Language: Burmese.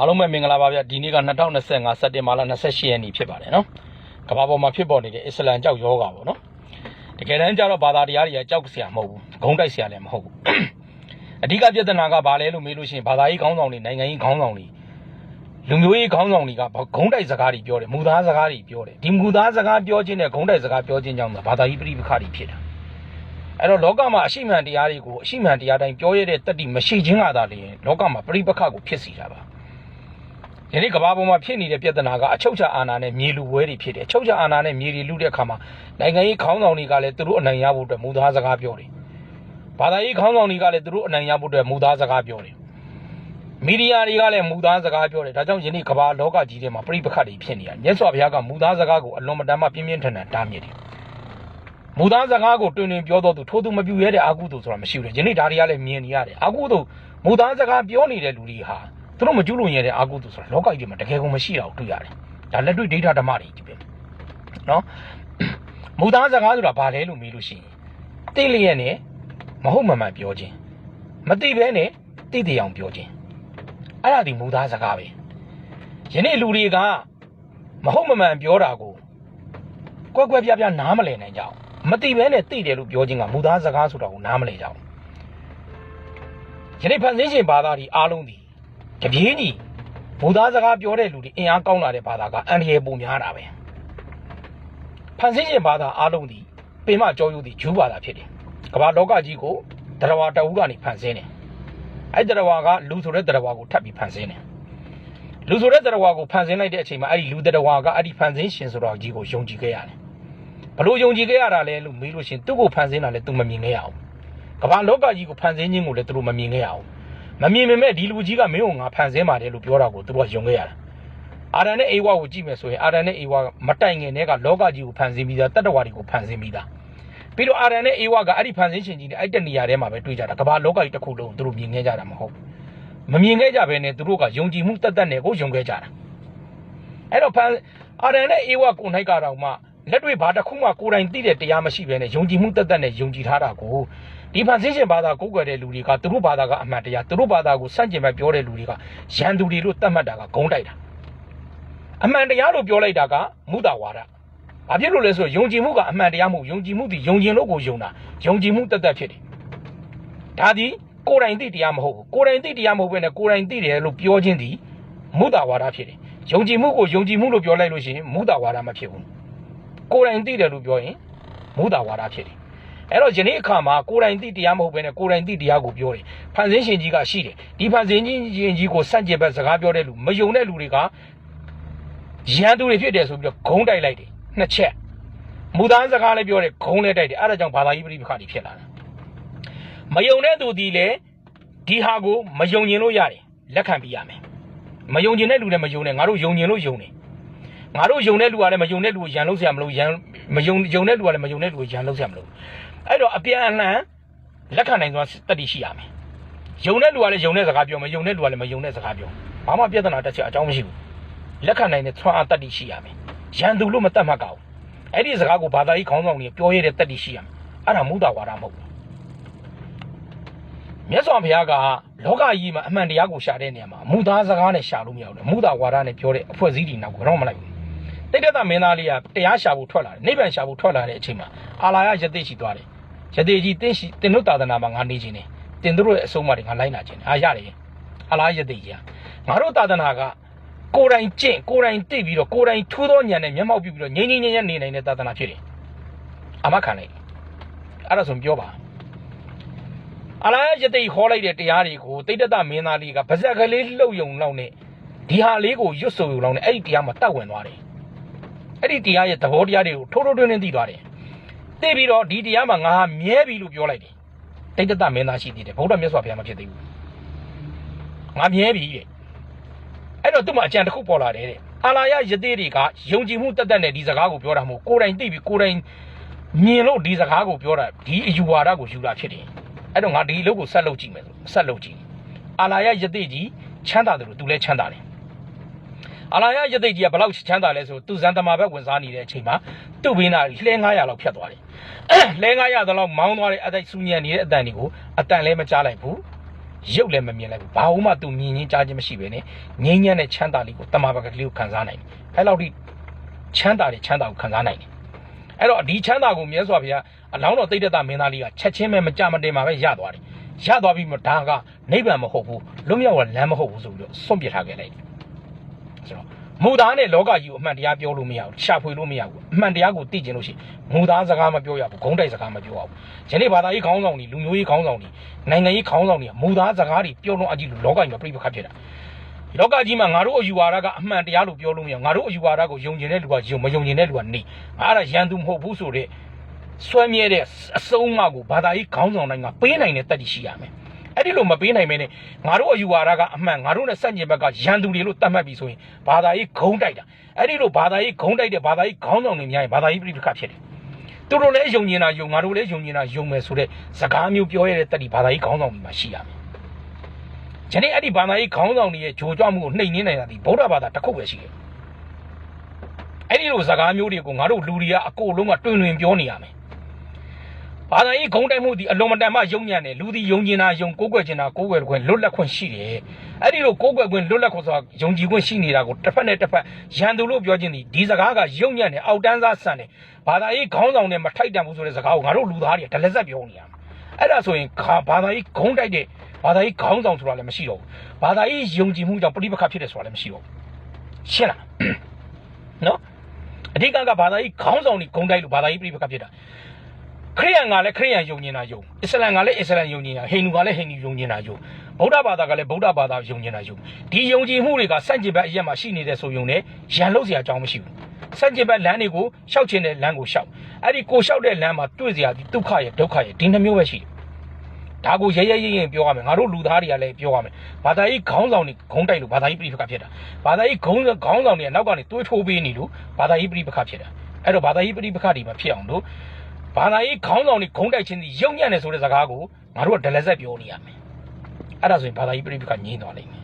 အားလုံးပဲမင်္ဂလာပါဗျဒီနေ့က2025စက်တင်ဘာလ28ရက်နေ့ဖြစ်ပါတယ်နော်ကမ္ဘာပေါ်မှာဖြစ်ပေါ်နေတဲ့အစ္စလမ်ကြောက်ယောဂါပေါ့နော်တကယ်တမ်းကျတော့ဘာသာတရားတွေကကြောက်စရာမဟုတ်ဘူးဂုံးတိုက်စရာလည်းမဟုတ်ဘူးအဓိကပြဿနာကဘာလဲလို့မေးလို့ရှိရင်ဘာသာရေးခေါင်းဆောင်တွေနိုင်ငံရေးခေါင်းဆောင်တွေလူမျိုးရေးခေါင်းဆောင်တွေကဂုံးတိုက်စကားတွေပြောတယ်မူသားစကားတွေပြောတယ်ဒီမူသားစကားပြောခြင်းနဲ့ဂုံးတိုက်စကားပြောခြင်းကြောင့်ဘာသာရေးပြိပခါတွေဖြစ်တာအဲ့တော့လောကမှာအရှိမှန်တရားတွေကိုအရှိမှန်တရားတိုင်းပြောရတဲ့တတိမရှိခြင်းကသာလေလောကမှာပြိပခါကိုဖြစ်စီတာပါယနေ့ကမ္ဘာပေါ်မှာဖြစ်နေတဲ့ပြဿနာကအချုပ်ချာအာဏာနဲ့မြေလူပွဲတွေဖြစ်တယ်အချုပ်ချာအာဏာနဲ့မြေတွေလူတဲ့အခါမှာနိုင်ငံရေးခေါင်းဆောင်တွေကလည်းသူတို့အနိုင်ရဖို့အတွက်မူသားစကားပြောတယ်ဘာသာရေးခေါင်းဆောင်တွေကလည်းသူတို့အနိုင်ရဖို့အတွက်မူသားစကားပြောတယ်မီဒီယာတွေကလည်းမူသားစကားပြောတယ်ဒါကြောင့်ယနေ့ကမ္ဘာလောကကြီးထဲမှာပြိပခတ်တွေဖြစ်နေတာမြတ်စွာဘုရားကမူသားစကားကိုအလွန်မတန်မှပြင်းပြင်းထန်ထန်တားမြစ်တယ်မူသားစကားကိုတွင်တွင်ပြောတော့သူထိုးသူမပြူရတဲ့အာကုသို့ဆိုတာမရှိဘူးယနေ့ဒါတွေကလည်းမြင်နေရတယ်အာကုသို့မူသားစကားပြောနေတဲ့လူတွေဟာသူတို့မကျူးလွန်ရတဲ့အာကုသို့ဆိုတာလောကကြီးမှာတကယ်ကိုမရှိတာကိုတွေ့ရတယ်ဒါလက်တွေ့ဒိဋ္ဌဓမ္မတွေကြီးပဲနော်မူသားစကားဆိုတာဘာလဲလို့မေးလို့ရှိရင်တိလျက်နဲ့မဟုတ်မှန်မှန်ပြောခြင်းမသိဘဲနဲ့သိတဲ့အောင်ပြောခြင်းအဲ့ဒါဒီမူသားစကားပဲယနေ့လူတွေကမဟုတ်မှန်မှန်ပြောတာကိုကွက်ကွက်ပြားပြားနားမလည်နိုင်ကြအောင်မသိဘဲနဲ့သိတယ်လို့ပြောခြင်းကမူသားစကားဆိုတာကိုနားမလည်ကြအောင်ယနေ့ဖန်ဆင်းရှင်ဘာသာတွေအားလုံးဒီတပြေးညီမူသားစကားပြောတဲ့လူတွေအင်အားကောင်းလာတဲ့ဘာသာကအန္တရာယ်ပုံများတာပဲဖန်ဆင်းရှင်ဘာသာအားလုံးဒီပင်မကြောရိုးဒီဂျူးဘာသာဖြစ်တယ်ကမ္ဘာလောကကြီးကိုတရားဝါတအူးကနေဖန်ဆင်းတယ်အဲ့တရားဝါကလူဆိုတဲ့တရားဝါကိုထပ်ပြီးဖန်ဆင်းတယ်လူဆိုတဲ့တရားဝါကိုဖန်ဆင်းလိုက်တဲ့အချိန်မှာအဲ့ဒီလူတရားဝါကအဲ့ဒီဖန်ဆင်းရှင်ဆိုတော့ကြီးကိုယုံကြည်ခဲ့ရတယ်ဘလို့ယုံကြည်ခဲ့ရတာလဲလို့မေးလို့ရှင်သူ့ကိုဖန်ဆင်းတာလဲသူမမြင်ခဲ့ရအောင်ကမ္ဘာလောကကြီးကိုဖန်ဆင်းခြင်းကိုလည်းသူတို့မမြင်ခဲ့ရအောင်မမြင်ပေမဲ့ဒီလူကြီးကမင်းကိုငါဖန်ဆင်းပါတယ်လို့ပြောတာကိုသူတို့ကယုံခဲ့ရတာအာရန်နဲ့အေဝါကိုကြည့်မယ်ဆိုရင်အာရန်နဲ့အေဝါမတိုင်ခင်တည်းကလောကကြီးကိုဖန်ဆင်းပြီးသားတတ္တဝါတွေကိုဖန်ဆင်းပြီးသားပြီးတော့အာရန်နဲ့အေဝါကအဲ့ဒီဖန်ဆင်းရှင်ကြီးနဲ့အဲ့တနေရာထဲမှာပဲတွေ့ကြတာကမ္ဘာလောကကြီးတစ်ခုလုံးသူတို့မြင်ခဲ့ကြတာမဟုတ်မမြင်ခဲ့ကြဘဲနဲ့သူတို့ကယုံကြည်မှုတတ်တတ်နဲ့ကိုယုံခဲ့ကြတာအဲ့တော့အာရန်နဲ့အေဝါကိုနိုင်ကတော့မှလက်တွေ့ဘာတစ်ခုမှကိုယ်တိုင်သိတဲ့တရားမရှိဘဲနဲ့ယုံကြည်မှုတတ်တတ်နဲ့ယုံကြည်ထားတာကိုဒီဖန်ဆင်းရှင်ဘာသာကိုးကွယ်တဲ့လူတွေကသူတို့ဘာသာကအမှန်တရားသူတို့ဘာသာကိုစန့်ကျင်ဘက်ပြောတဲ့လူတွေကရန်သူတွေလို့သတ်မှတ်တာကဂုံးတိုက်တာအမှန်တရားလို့ပြောလိုက်တာကမုဒ္ဒဝါဒဘာဖြစ်လို့လဲဆိုတော့ယုံကြည်မှုကအမှန်တရားမဟုတ်ယုံကြည်မှုဒီယုံကြည်လို့ကိုယုံတာယုံကြည်မှုတတ်တတ်ဖြစ်တယ်ဒါဒီကိုယ်တိုင်သိတရားမဟုတ်ဘူးကိုယ်တိုင်သိတရားမဟုတ်ဘဲနဲ့ကိုယ်တိုင်သိတယ်လို့ပြောခြင်းဒီမုဒ္ဒဝါဒဖြစ်တယ်ယုံကြည်မှုကိုယုံကြည်မှုလို့ပြောလိုက်လို့ရှိရင်မုဒ္ဒဝါဒမဖြစ်ဘူးကိုယ်တိုင်သိတယ်လို့ပြောရင်မုဒ္ဒဝါဒဖြစ်တယ်အဲ့တော့ယနေ့အခါမှာကိုယ်တိုင်သိတရားမဟုတ်ဘဲနဲ့ကိုယ်တိုင်သိတရားကိုပြောတယ်ဖန်ဆင်းရှင်ကြီးကရှိတယ်ဒီဖန်ဆင်းရှင်ကြီးကိုစန့်ကျင်ဘက်စကားပြောတဲ့လူမယုံတဲ့လူတွေကရန်သူတွေဖြစ်တယ်ဆိုပြီးတော့ဂုံးတိုက်လိုက်တယ်နှစ်ချက်မူသားစကားလည်းပြောတယ်ဂုံးလည်းတိုက်တယ်အဲ့ဒါကြောင့်ဘာသာရေးပြိပခါတွေဖြစ်လာတာမယုံတဲ့သူဒီလေဒီဟာကိုမယုံကျင်လို့ရတယ်လက်ခံပြီးရမယ်မယုံကျင်တဲ့လူလည်းမယုံနဲ့ငါတို့ယုံကျင်လို့ယုံတယ်ငါတို့ယုံတဲ့လူကလည်းမယုံတဲ့လူကိုရန်လို့ဆရာမလို့မယုံတဲ့လူကလည်းမယုံတဲ့လူကိုရန်လို့ဆရာမလို့အဲ့တော့အပြန်အလှန်လက်ခံနိုင်စွာတတိရှိရမယ်ယုံတဲ့လူကလည်းယုံတဲ့စကားပြောမယုံတဲ့လူကလည်းမယုံတဲ့စကားပြောဘာမှပြဿနာတက်ချက်အကြောင်းမရှိဘူးလက်ခံနိုင်တဲ့ဆွမ်းအားတတိရှိရမယ်ရန်သူလို့မတတ်မှတ်ကောက်အဲ့ဒီစကားကိုဘာသာရေးခေါင်းဆောင်တွေပြောရတဲ့တတိရှိရမယ်အဲ့ဒါမုဒ္ဒဝါဒမဟုတ်ဘူးမြတ်စွာဘုရားကလောကကြီးမှာအမှန်တရားကိုရှာတဲ့နေရာမှာမူသားစကားနဲ့ရှာလို့မရဘူးမုဒ္ဒဝါဒနဲ့ပြောတဲ့အဖွဲ့အစည်းတွေနောက်ကတော့မလိုက်ဘူးတိတ္တမင်းသားလေးကတရားရှာဖို့ထွက်လာတယ်နိဗ္ဗာန်ရှာဖို့ထွက်လာတဲ့အချိန်မှာအာလာယယသိရှိသွားတယ်ယသိကြီးတင်တို့သာသနာမှာငါနေခြင်းနဲ့တင်တို့ရဲ့အဆုံးအမတွေငါလိုက်နာခြင်းအာရတယ်အာလာယယသိကြီးငါတို့သာသနာကကိုယ်တိုင်ကျင့်ကိုယ်တိုင်သိပြီးတော့ကိုယ်တိုင်ထူးသောဉာဏ်နဲ့မျက်မှောက်ပြုပြီးတော့ငြိမ်းငြိမ်းချမ်းချမ်းနေနိုင်တဲ့သာသနာဖြစ်တယ်အမခံလိုက်အဲ့ဒါဆိုပြောပါအာလာယယသိခေါ်လိုက်တဲ့တရားတွေကိုတိတ္တမင်းသားလေးကဗဇက်ကလေးလှုပ်ယုံလောက်နဲ့ဒီဟာလေးကိုရွတ်ဆိုယုံလောက်နဲ့အဲ့ဒီတရားမှာတတ်ဝင်သွားတယ်အဲ့ဒီတရားရဲ့သဘောတရားတွေကိုထိုးထိုးတွင်းတွင်းသိသွားတယ်သိပြီးတော့ဒီတရားမှာငါမြဲပြီလို့ပြောလိုက်တယ်တိတ္တမင်းသားရှိသေးတယ်ဗုဒ္ဓမြတ်စွာဘုရားမဖြစ်သေးဘူးငါမြဲပြီတဲ့အဲ့တော့သူ့မှာအကြံတစ်ခုပေါ်လာတယ်တဲ့အာလာယယသိတွေကယုံကြည်မှုတက်တက်နဲ့ဒီစကားကိုပြောတာမဟုတ်ကိုယ်တိုင်သိပြီးကိုယ်တိုင်မြင်လို့ဒီစကားကိုပြောတာဒီအယူဝါဒကိုယူတာဖြစ်တယ်အဲ့တော့ငါဒီလုပ်ကိုဆက်လုပ်ကြည့်မယ်ဆိုဆက်လုပ်ကြည့်အာလာယယသိကြီးချမ်းသာတယ်လို့သူလည်းချမ်းသာတယ်အာလာယယသိကြီးကဘလောက်ချမ်းသာလဲဆိုသူဇန်တမာဘက်ဝင်စားနေတဲ့အချိန်မှာသူ့ဘေးနာလှဲ900လောက်ဖြတ်သွားတယ်လှဲ900လောက်မောင်းသွားတဲ့အတိုက်ဆူညံနေတဲ့အတန်တွေကိုအတန်လည်းမကြားလိုက်ဘူး ရုပ်လည်းမမြင်လိုက်ဘူးဘာလို့မှသူမြင်ချင်းကြားချင်းမရှိပဲနဲ့ငြိမ်းချမ်းတဲ့ချမ်းသာလေးကိုတမာပကလေးကိုခံစားနိုင်တယ်အဲ့လောက်ထိချမ်းသာတဲ့ချမ်းသာကိုခံစားနိုင်တယ်အဲ့တော့ဒီချမ်းသာကိုမြတ်စွာဘုရားအလောင်းတော်တိတ်တမင်းသားလေးကချက်ချင်းပဲမကြမတင်မှာပဲရသွားတယ်ရသွားပြီးမှဒါကနိဗ္ဗာန်မဟုတ်ဘူးလွတ်မြောက်ကလမ်းမဟုတ်ဘူးဆိုပြီးတော့စွန့်ပစ်ထားခဲ့လိုက်တယ်ဆိုတော့မူသားနဲ့လောကကြီးကိုအမှန်တရားပြောလို့မရဘူးရှာဖွေလို့မရဘူးအမှန်တရားကိုသိကျင်လို့ရှိရင်မူသားစကားမပြောရဘူးဂုံးတိုက်စကားမပြောရဘူးယနေ့ဘာသာရေးခေါင်းဆောင်တွေလူမျိုးရေးခေါင်းဆောင်တွေနိုင်ငံရေးခေါင်းဆောင်တွေကမူသားစကားတွေပြောလို့အကြည့်လို့လောကကြီးမှာပြိပခတ်ဖြစ်တာလောကကြီးမှာငါတို့အယူဝါဒကအမှန်တရားလို့ပြောလို့မရငါတို့အယူဝါဒကိုယုံကျင်တဲ့လူကယုံမယုံကျင်တဲ့လူကနေငါအဲ့ဒါရန်သူမဟုတ်ဘူးဆိုတဲ့ဆွဲမြဲတဲ့အစုံအမကိုဘာသာရေးခေါင်းဆောင်တိုင်းကပေးနိုင်တဲ့တတ်သိရှိရမယ်အဲ့ဒီလိုမပေးနိုင်မင်းနဲ့ငါတို့အယူဝါဒကအမှန်ငါတို့နဲ့စက်ညင်ဘက်ကရန်သူတွေလို့တတ်မှတ်ပြီးဆိုရင်ဘာသာရေးဂုံးတိုက်တာအဲ့ဒီလိုဘာသာရေးဂုံးတိုက်တဲ့ဘာသာရေးခေါင်းဆောင်တွေများရင်ဘာသာရေးပြိပခတ်ဖြစ်တယ်သူတို့လည်းယုံကျင်တာယုံငါတို့လည်းယုံကျင်တာယုံမယ်ဆိုတဲ့စကားမျိုးပြောရတဲ့တတ်သိဘာသာရေးခေါင်းဆောင်တွေမှာရှိရမယ်ယနေ့အဲ့ဒီဘာသာရေးခေါင်းဆောင်တွေရဲ့ဂျိုကြွမှုကိုနှိမ်နင်းနိုင်တာဒီဗုဒ္ဓဘာသာတစ်ခုပဲရှိတယ်အဲ့ဒီလိုစကားမျိုးတွေကိုငါတို့လူတွေကအကိုလုံးကတွင်တွင်ပြောနေရမယ်ဘာသာရေးဂုံးတိုက်မှုဒီအလုံးမတန်မှယုံညံ့တယ်လူဒီယုံကျင်တာယုံကိုးကွယ်ကျင်တာကိုးကွယ်ခွင့်လွတ်လပ်ခွင့်ရှိတယ်အဲ့ဒီလိုကိုးကွယ်ခွင့်လွတ်လပ်ခွင့်ဆိုတာယုံကြည်ခွင့်ရှိနေတာကိုတစ်ဖက်နဲ့တစ်ဖက်ရန်သူလို့ပြောခြင်းဒီစကားကယုံညံ့တယ်အောက်တန်းစားဆန်တယ်ဘာသာရေးခေါင်းဆောင်နဲ့မထိုက်တန်ဘူးဆိုတဲ့စကားကိုငါတို့လူသားတွေကဒလက်ဆက်ပြောနေရမှာအဲ့ဒါဆိုရင်ဘာသာရေးဂုံးတိုက်တဲ့ဘာသာရေးခေါင်းဆောင်ဆိုတာလည်းမရှိတော့ဘူးဘာသာရေးယုံကြည်မှုကြောင့်ပြိပခတ်ဖြစ်တယ်ဆိုတာလည်းမရှိတော့ဘူးရှင်းလားနော်အဓိကကဘာသာရေးခေါင်းဆောင်တွေဂုံးတိုက်လို့ဘာသာရေးပြိပခတ်ဖြစ်တာခရိယန်ကလည်းခရိယန်ယုံကျင်တာယုံအစ္စလမ်ကလည်းအစ္စလမ်ယုံကျင်တာဟိန္ဒူကလည်းဟိန္ဒူယုံကျင်တာယုံဗုဒ္ဓဘာသာကလည်းဗုဒ္ဓဘာသာယုံကျင်တာယုံဒီယုံကြည်မှုတွေကစန့်ကျင်ဘက်အရက်မှာရှိနေတဲ့ဆိုယုံနဲ့ရန်လို့စရာအကြောင်းမရှိဘူးစန့်ကျင်ဘက်လမ်းတွေကိုရှောက်ချင်တဲ့လမ်းကိုရှောက်အဲ့ဒီကိုရှောက်တဲ့လမ်းမှာတွေ့စရာဒီဒုက္ခရဲ့ဒုက္ခရဲ့ဒီနှမျိုးပဲရှိတယ်ဒါကိုရဲရဲရဲရဲပြောရမယ်ငါတို့လူသားတွေကလည်းပြောရမယ်ဘာသာရေးခေါင်းဆောင်တွေဂုံးတိုက်လို့ဘာသာရေးပြိပခတ်ဖြစ်တာဘာသာရေးခေါင်းဆောင်တွေနောက်ကနေတွေးထိုးပေးနေလို့ဘာသာရေးပြိပခတ်ဖြစ်တာအဲ့တော့ဘာသာရေးပြိပခတ်တွေမဖြစ်အောင်လို့ဘာသာရေးခေါင်းဆောင်တွေဂုံးတိုက်ခြင်းဒီယုံညံ့တယ်ဆိုတဲ့စကားကိုငါတို့ကဒလက်ဆက်ပြောနေရမယ်အဲ့ဒါဆိုရင်ဘာသာရေးပြိပခတ်ငြင်းသွားလိမ့်မယ်